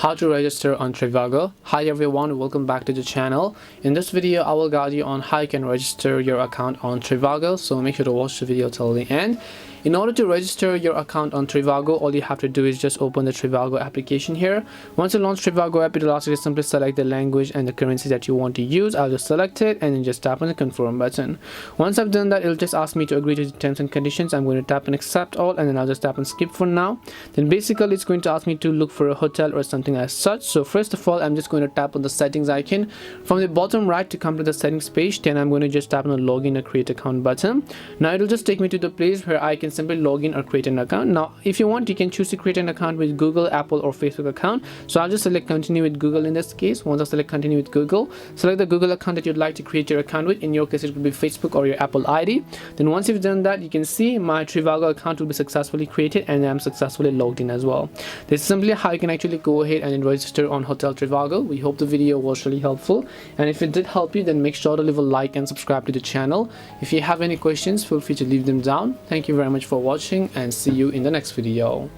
how to register on Trivago. Hi everyone, welcome back to the channel. In this video I will guide you on how you can register your account on Trivago, so make sure to watch the video till the end. In order to register your account on Trivago, all you have to do is just open the Trivago application here. Once you launch Trivago app, it will ask you to simply select the language and the currency that you want to use. I'll just select it and then just tap on the confirm button. Once I've done that, it'll just ask me to agree to the terms and conditions. I'm going to tap on accept all and then I'll just tap on skip for now. Then basically it's going to ask me to look for a hotel or something as such. So first of all, I'm just going to tap on the settings icon from the bottom right to come to the settings page. Then I'm going to just tap on the login or create account button. Now it'll just take me to the place where I can simply log in or create an account. Now if you want, you can choose to create an account with Google, Apple or Facebook account. So I'll just select continue with Google in this case. Once I select continue with Google, select the Google account that you'd like to create your account with. In your case it could be Facebook or your Apple ID. Then once you've done that, you can see my Trivago account will be successfully created and I'm successfully logged in as well. This is simply how you can actually go ahead and register on Hotel Trivago. We hope the video was really helpful, and if it did help you, then make sure to leave a like and subscribe to the channel. If you have any questions, feel free to leave them down. Thank you very much for watching and see you in the next video.